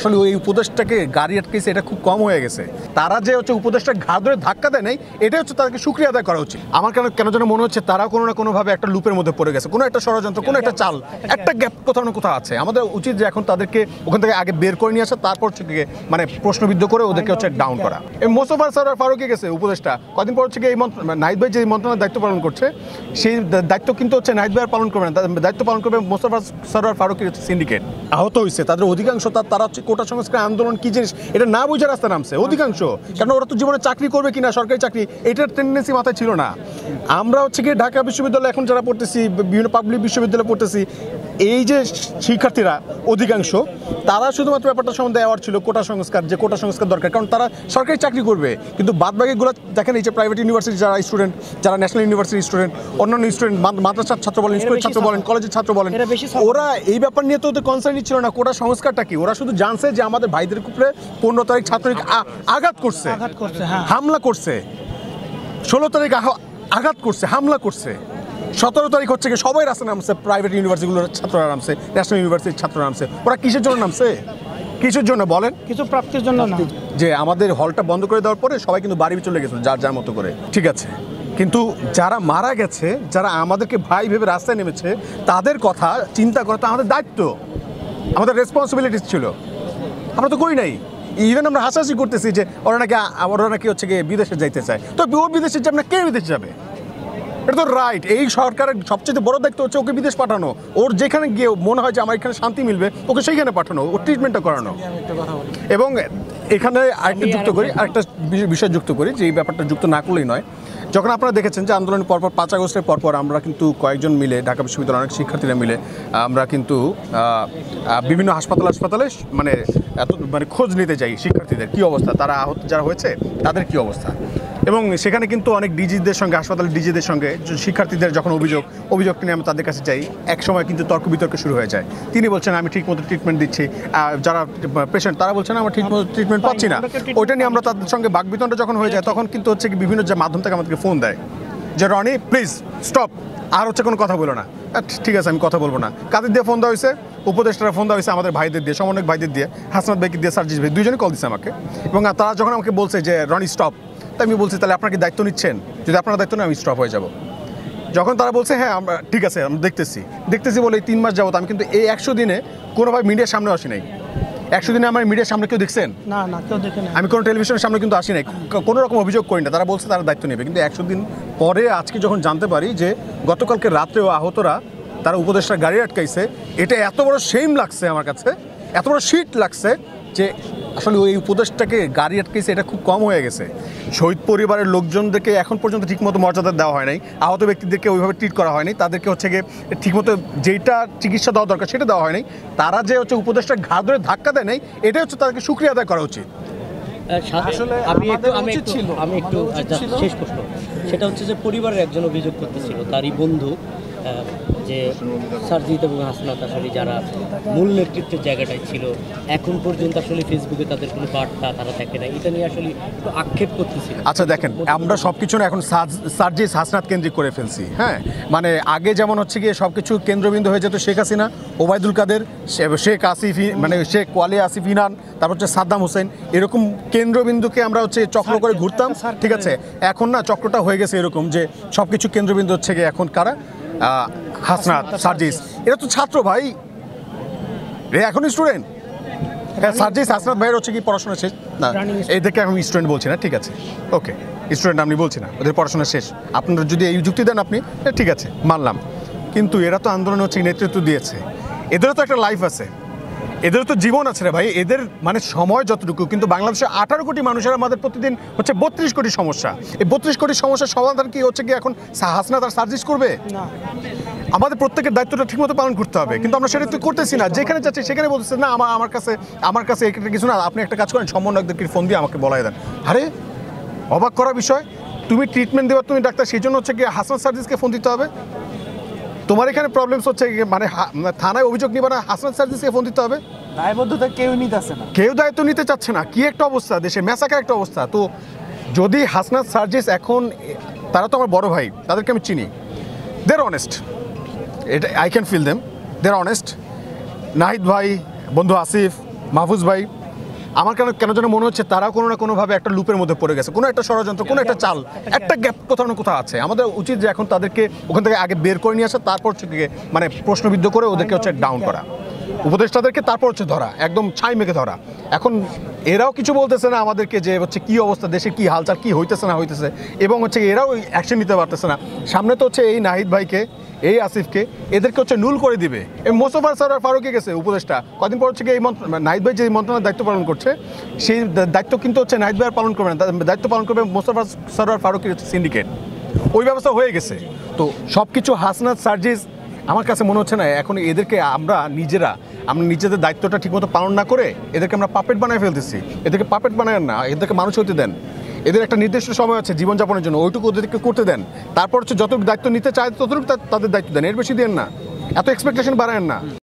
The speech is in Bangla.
আসলে ওই উপদেশটাকে গাড়ি আটকেছে, এটা খুব কম হয়ে গেছে। তারা যে হচ্ছে উপদেশটা ঘাড় ধরে ধাক্কা দেয় নাই, এটা হচ্ছে তাদেরকে শুকরিয়া আদায় করা উচিত। আমার কেন যেন মনে হচ্ছে তারা কোনো না কোনোভাবে একটা লুপের মধ্যে পড়ে গেছে, কোনো একটা ষড়যন্ত্র, কোনো একটা চাল, একটা গ্যাপ কোথাও না কোথাও আছে। আমাদের উচিত যে এখন তাদেরকে ওখান থেকে আগে বের করে নিয়ে আসা, তারপর হচ্ছে মানে প্রশ্নবিদ্ধ করে ওদেরকে হচ্ছে ডাউন করা। মোস্তফা সরোয়ার ফারুকী গেছে উপদেশটা, কদিন পর হচ্ছে এই নাহিদ ভাই যে মন্ত্রণালয়ের দায়িত্ব পালন করছে, সেই দায়িত্ব কিন্তু হচ্ছে নাহিদ ভাই পালন করবে না, দায়িত্ব পালন করবে মোস্তফা সরোয়ার ফারুকীর সিন্ডিকেট। আহত হয়েছে তাদের অধিকাংশ, তারা হচ্ছে কোটা সংস্কার আন্দোলন কি জিনিস এটা না বুঝে রাস্তা নামছে অধিকাংশ। কারণ ওরা তো জীবনে চাকরি করবে কিনা, সরকারি চাকরি, এটার টেন্ডেন্সি মাথায় ছিল না। আমরা হচ্ছে কি ঢাকা বিশ্ববিদ্যালয়ে এখন যারা পড়তেছি, বিভিন্ন পাবলিক বিশ্ববিদ্যালয়ে পড়তেছি, এই যে শিক্ষার্থীরা অধিকাংশ, তারা শুধুমাত্র ব্যাপারটা সম্বন্ধে অ্যাওয়ার্ড ছিল কোটা সংস্কার, যে কোটা সংস্কার দরকার, কারণ তারা সরকারি চাকরি করবে। কিন্তু বাদবাকিগুলো দেখেন, এই যে প্রাইভেট ইউনিভার্সিটি যারা স্টুডেন্ট, যারা ন্যাশনাল ইউনিভার্সিটির স্টুডেন্ট, অন্যান্য স্টুডেন্ট, মাদ্রাসার ছাত্র বলেন, স্কুলের ছাত্র বলেন, কলেজের ছাত্র বলেন, ওরা এই ব্যাপার নিয়ে তো ওদের কনসার্নই ছিল না কোটা সংস্কারটা কি। ওরা শুধু জানছে যে আমাদের ভাইদের উপরে 15 তারিখ ছাত্রলীগ আঘাত করছে, হামলা করছে, 16 তারিখ আঘাত করছে, হামলা করছে, 17 তারিখ হচ্ছে কি সবাই রাস্তায় নামছে, প্রাইভেট ইউনিভার্সিটিগুলোর ছাত্ররা নামছে, ন্যাশনাল ইউনিভার্সিটির ছাত্ররা নামছে। ওরা কিসের জন্য নামছে? কিছুর জন্য বলেন, কিছু প্রাপ্তির জন্য না। যে আমাদের হলটা বন্ধ করে দেওয়ার পরে সবাই কিন্তু বাড়ি চলে গেছিল যার যার মতো করে, ঠিক আছে। কিন্তু যারা মারা গেছে, যারা আমাদেরকে ভাই ভেবে রাস্তায় নেমেছে, তাদের কথা চিন্তা করা তো আমাদের দায়িত্ব, আমাদের রেসপন্সিবিলিটিস ছিল। আমরা তো করি নাই। ইভেন আমরা হাসাহাসি করতেছি যে ওরা নাকি হচ্ছে গিয়ে বিদেশে যাইতে চায়। তো ও বিদেশে যাবে না, কে বিদেশে যাবে? এটা তো রাইট। এই সরকারের সবচেয়ে বড় দায়িত্ব হচ্ছে ওকে বিদেশ পাঠানো। ওর যেখানে গিয়ে মনে হয় যে আমার এখানে শান্তি মিলবে, ওকে সেইখানে পাঠানো, ওর ট্রিটমেন্টটা করানো। এবং এখানে আরেকটা বিষয় যুক্ত করি, যে এই ব্যাপারটা যুক্ত না করলেই নয়। যখন আপনারা দেখেছেন যে আন্দোলনের পরপর 5 আগস্টের পরপর আমরা কিন্তু কয়েকজন মিলে, ঢাকা বিশ্ববিদ্যালয়ের অনেক শিক্ষার্থীরা মিলে আমরা কিন্তু বিভিন্ন হাসপাতালে মানে খোঁজ নিতে যাই শিক্ষার্থীদের কী অবস্থা, তারা আহত যারা হয়েছে তাদের কী অবস্থা। এবং সেখানে কিন্তু অনেক ডিজিদের সঙ্গে, হাসপাতালের ডিজিদের সঙ্গে শিক্ষার্থীদের যখন অভিযোগটা নিয়ে আমরা তাদের কাছে যাই, এক সময় কিন্তু তর্ক বিতর্ক শুরু হয়ে যায়। তিনি বলছেন আমি ঠিকমতো ট্রিটমেন্ট দিচ্ছি, যারা পেশেন্ট তারা বলছেন আমরা ঠিকমতো ট্রিটমেন্ট পাচ্ছি না। ওইটা নিয়ে আমরা তাদের সঙ্গে বাকবিতণ্ডা যখন হয়ে যায়, তখন কিন্তু হচ্ছে বিভিন্ন যে মাধ্যম থেকে আমাদেরকে ফোন দেয় যে রনি প্লিজ স্টপ, আর হচ্ছে কোনো কথা বলো না। ঠিক আছে, আমি কথা বলবো না। কাদের দিয়ে ফোন দেওয়া হয়েছে? উপদেষ্টারা ফোন দেওয়া হয়েছে আমাদের ভাইদের দিয়ে, সমন্বয়ক ভাইদের দিয়ে, হাসনাত ভাইকে দিয়ে, সার্জিস ভাই, দুজনে কল দিচ্ছে আমাকে। এবং তারা যখন আমাকে বলছে যে রনি স্টপ, তাই আমি বলছি তাহলে আপনার কি দায়িত্ব নিচ্ছেন? যদি আপনার দায়িত্ব নেই আমি স্টপ হয়ে যাব। যখন তারা বলছে হ্যাঁ আমরা ঠিক আছে আমরা দেখতেছি বলে 3 মাস যাবত আমি কিন্তু এই 100 দিনে কোনোভাবে মিডিয়ার সামনে আসি নাই। 100 দিনে আমার মিডিয়ার সামনে কেউ দেখছেন? না, কেউ দেখে না। আমি কোনো টেলিভিশনের সামনে কিন্তু আসি নাই, কোনো রকম অভিযোগ করি না। তারা বলছে তারা দায়িত্ব নেবে, কিন্তু 100 দিন পরে আজকে যখন জানতে পারি যে গতকালকে রাত্রেও আহতরা তারা উপদেষ্টার গাড়ি আটকাইছে, এটা এত বড় শেম লাগছে আমার কাছে, এত বড় শিট লাগছে যে আসলে ওই উপদেশটাকে গাড়ি আটকেছে, এটা খুব কম হয়ে গেছে। শহীদ পরিবারের লোকজনদেরকে এখন পর্যন্ত ঠিকমতো মর্যাদা দেওয়া হয় নাই, আহত ব্যক্তিদেরকে ওইভাবে ট্রিট করা হয়নি, তাদেরকে হচ্ছে গিয়ে ঠিকমতো যেটা চিকিৎসা দেওয়া দরকার সেটা দেওয়া হয়নি। তারা যে হচ্ছে উপদেশটা ঘাড় ধরে ধাক্কা দেয় নাই, এটাই হচ্ছে তাদেরকে শুকরিয়া আদায় করা উচিত। আমি একটু শেষ প্রশ্ন, সেটা হচ্ছে যে পরিবারের একজন অভিযোগ করতেছিল তারই বন্ধু যে সারজিৎ এবং হাসনাত আসলে যারা মূল নেতৃত্বের জায়গাটায় ছিল, এখন পর্যন্ত আসলে ফেসবুকে তাদের কোনো বার্তা তারা দেখে না, এটা নিয়ে আসলে একটু আক্ষেপ করতেছিল। আচ্ছা দেখেন, আমরা সব কিছু না এখন সারজিৎ হাসনাত কেন্দ্রিক করে ফেলছি। হ্যাঁ, মানে আগে যেমন হচ্ছে গিয়ে সব কিছু কেন্দ্রবিন্দু হয়ে যেত শেখ হাসিনা, ওবায়দুল কাদের, শেখ আসিফ, মানে শেখ ওয়ালি আসিফ ইনান, তারপর হচ্ছে সাদ্দাম হোসেন, এরকম কেন্দ্রবিন্দুকে আমরা হচ্ছে চক্র করে ঘুরতাম। ঠিক আছে, এখন না চক্রটা হয়ে গেছে এরকম যে সব কিছু কেন্দ্রবিন্দু হচ্ছে গিয়ে এখন কারা? হাসনাত, সার্জিস, এরা তো ছাত্র ভাই, এখন স্টুডেন্ট। হ্যাঁ, সার্জিস হাসনাত ভাইয়ের হচ্ছে কি পড়াশোনা শেষ না, এই দেখে আমি স্টুডেন্ট বলছি না, ঠিক আছে, ওকে স্টুডেন্ট আমি বলছি না, ওদের পড়াশোনা শেষ। আপনারা যদি এই যুক্তি দেন আপনি, ঠিক আছে মানলাম, কিন্তু এরা তো আন্দোলনে হচ্ছে নেতৃত্ব দিয়েছে, এদেরও তো একটা লাইফ আছে, এদেরও তো জীবন আছে রে ভাই, এদের মানে সময় যতটুকু। কিন্তু বাংলাদেশে 18 কোটি মানুষের আমাদের প্রতিদিন হচ্ছে 32 কোটি সমস্যা। এই 32 কোটি সমস্যার সমাধান কি হচ্ছে কি এখন হাসনাত আর সার্জিস করবে? না, আমাদের প্রত্যেকের দায়িত্বটা ঠিকমতো পালন করতে হবে, কিন্তু আমরা সেটা তো করতেছি না। যেখানে যাচ্ছি সেখানে বলতেছে না আমার কাছে একটা কিছু না, আপনি একটা কাজ করেন, সমন্বয়কদেরকে ফোন দিয়ে আমাকে বলাই দেন। আরে অবাক করা বিষয়, তুমি ট্রিটমেন্ট দেওয়ার তুমি ডাক্তার, সেই জন্য হচ্ছে কি হাসনাত সার্জিসকে ফোন দিতে হবে? তোমার এখানে প্রবলেমস হচ্ছে মানে থানায় অভিযোগ নিবা না, হাসনাত সার্জিসকে ফোন দিতে হবে? দায়বদ্ধতা কেউ নিতেছে না, কেউ দায়িত্ব নিতে চাচ্ছে না। কি একটা অবস্থা, দেশে ম্যাসাকার একটা অবস্থা। তো যদি হাসনাত সার্জিস এখন, তারা তো আমার বড় ভাই, তাদেরকে আমি চিনি, দেয়ার অনেস্ট, এটা I can feel them, they're honest. Nahid ভাই, বন্ধু আসিফ, মাহফুজ ভাই, আমার কেন যেন মনে হচ্ছে তারা কোনো না কোনোভাবে একটা লুপের মধ্যে পড়ে গেছে, কোনো একটা ষড়যন্ত্র, কোনো একটা চাল, একটা গ্যাপ কোথাও না কোথাও আছে। আমাদের উচিত যে এখন তাদেরকে ওখান থেকে আগে বের করে নিয়ে আসা, তারপর হচ্ছে গিয়ে মানে প্রশ্নবিদ্ধ করে ওদেরকে হচ্ছে ডাউন করা, উপদেষ্টাদেরকে তারপর হচ্ছে ধরা, একদম ছাই মেখে ধরা। এখন এরাও কিছু বলতেছে না আমাদেরকে যে হচ্ছে কি অবস্থা, দেশে কি হালচাল, কি হইতেছে না হইতেছে, এবং হচ্ছে এরাও অ্যাকশন নিতে পারতেছে না। সামনে তো হচ্ছে এই নাহিদ ভাইকে, এই আসিফকে, এদেরকে হচ্ছে নুল করে দিবে। এই মোস্তফা সরোয়ার ফারুকী গেছে উপদেষ্টা, কদিন পর হচ্ছে এই নাহিদ ভাই যে মন্ত্রণালয়ের দায়িত্ব পালন করছে, সেই দায়িত্ব কিন্তু হচ্ছে নাহিদ ভাই আর পালন করবে না, দায়িত্ব পালন করবে মোস্তফা সরোয়ার ফারুকীর সিন্ডিকেট। ওই ব্যবস্থা হয়ে গেছে। তো সব কিছু হাসনাত সার্জিস, আমার কাছে মনে হচ্ছে না এখন এদেরকে আমরা নিজেদের দায়িত্বটা ঠিকমতো পালন না করে এদেরকে আমরা পাপেট বানায় ফেলতেছি। এদেরকে পাপেট বানায় না, এদেরকে মানুষ হতে দেন। এদের একটা নির্দিষ্ট সময় আছে জীবনযাপনের জন্য, ওইটুকু ওদেরকে করতে দেন। তারপর হচ্ছে যতটুকু দায়িত্ব নিতে চায় ততটুকু তাদের দায়িত্ব দেন, এর বেশি দেন না, এত এক্সপেকটেশন বাড়ায়েন না।